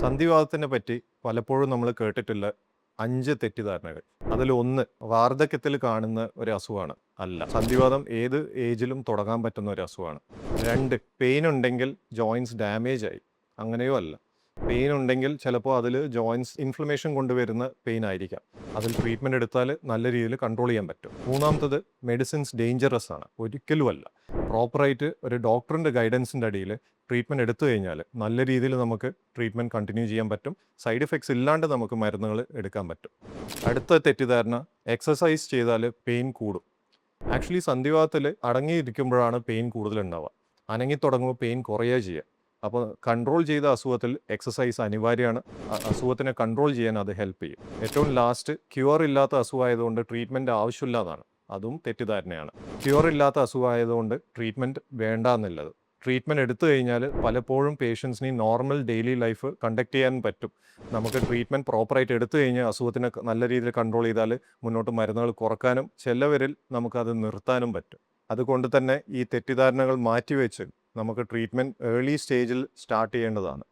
സന്ധിവാതത്തിനെ പറ്റി പലപ്പോഴും നമ്മൾ കേട്ടിട്ടുള്ള 5 തെറ്റിദ്ധാരണകൾ. അതിലൊന്ന് വാർദ്ധക്യത്തിൽ കാണുന്ന ഒരു അസുഖമാണ്. അല്ല. സന്ധിവാതം ഏത് ഏജിലും തുടങ്ങാൻ പറ്റുന്ന ഒരു അസുഖമാണ്. 2 പെയിൻ ഉണ്ടെങ്കിൽ ജോയിന്റ്സ് ഡാമേജ് ആയി. അങ്ങനെയോ അല്ല. പെയിൻ ഉണ്ടെങ്കിൽ ചിലപ്പോൾ അതിൽ ജോയിന്റ്സ് ഇൻഫ്ലമേഷൻ കൊണ്ടുവരുന്ന പെയിൻ ആയിരിക്കാം. അതിൽ ട്രീറ്റ്മെൻറ്റ് എടുത്താൽ നല്ല രീതിയിൽ കൺട്രോൾ ചെയ്യാൻ പറ്റും. മൂന്നാമത്തത് മെഡിസിൻസ് ഡേഞ്ചറസ് ആണ്. ഒരിക്കലുമല്ല. പ്രോപ്പറായിട്ട് ഒരു ഡോക്ടറിൻ്റെ ഗൈഡൻസിൻ്റെ അടിയിൽ ട്രീറ്റ്മെൻറ്റ് എടുത്തു കഴിഞ്ഞാൽ നല്ല രീതിയിൽ നമുക്ക് ട്രീറ്റ്മെൻറ്റ് കണ്ടിന്യൂ ചെയ്യാൻ പറ്റും. സൈഡ് എഫക്ട്സ് ഇല്ലാണ്ട് നമുക്ക് മരുന്നുകൾ എടുക്കാൻ പറ്റും. അടുത്ത തെറ്റിദ്ധാരണ എക്സസൈസ് ചെയ്താൽ പെയിൻ കൂടും. ആക്ച്വലി സന്ധിവാതത്തിൽ അടങ്ങിയിരിക്കുമ്പോഴാണ് പെയിൻ കൂടുതലുണ്ടാവുക. അനങ്ങി തുടങ്ങുമ്പോൾ പെയിൻ കുറയുക ചെയ്യുക. അപ്പോൾ കൺട്രോൾ ചെയ്ത അസുഖത്തിൽ എക്സസൈസ് അനിവാര്യമാണ്. അസുഖത്തിനെ കൺട്രോൾ ചെയ്യാൻ അത് ഹെൽപ്പ് ചെയ്യും. ഏറ്റവും ലാസ്റ്റ് ക്യൂർ ഇല്ലാത്ത അസുഖമായതുകൊണ്ട് ട്രീറ്റ്മെൻറ്റ് ആവശ്യമില്ലാതാണ്. അതും തെറ്റിദ്ധാരണയാണ്. ക്യൂർ ഇല്ലാത്ത അസുഖമായതുകൊണ്ട് ട്രീറ്റ്മെൻറ്റ് വേണ്ട എന്നുള്ളത്. ട്രീറ്റ്മെൻറ്റ് എടുത്തു കഴിഞ്ഞാൽ പലപ്പോഴും പേഷ്യൻസിന് നോർമൽ ഡെയിലി ലൈഫ് കണ്ടക്ട് ചെയ്യാൻ പറ്റും. നമുക്ക് ട്രീറ്റ്മെൻറ്റ് പ്രോപ്പറായിട്ട് എടുത്തു കഴിഞ്ഞാൽ അസുഖത്തിനെ നല്ല രീതിയിൽ കൺട്രോൾ ചെയ്താൽ മുന്നോട്ട് മരുന്നുകൾ കുറക്കാനും ചിലവരിൽ നമുക്കത് നിർത്താനും പറ്റും. അതുകൊണ്ട് തന്നെ ഈ തെറ്റിദ്ധാരണകൾ മാറ്റിവെച്ച് നമുക്ക് ട്രീറ്റ്മെൻറ്റ് ഏർലി സ്റ്റേജിൽ സ്റ്റാർട്ട് ചെയ്യേണ്ടതാണ്.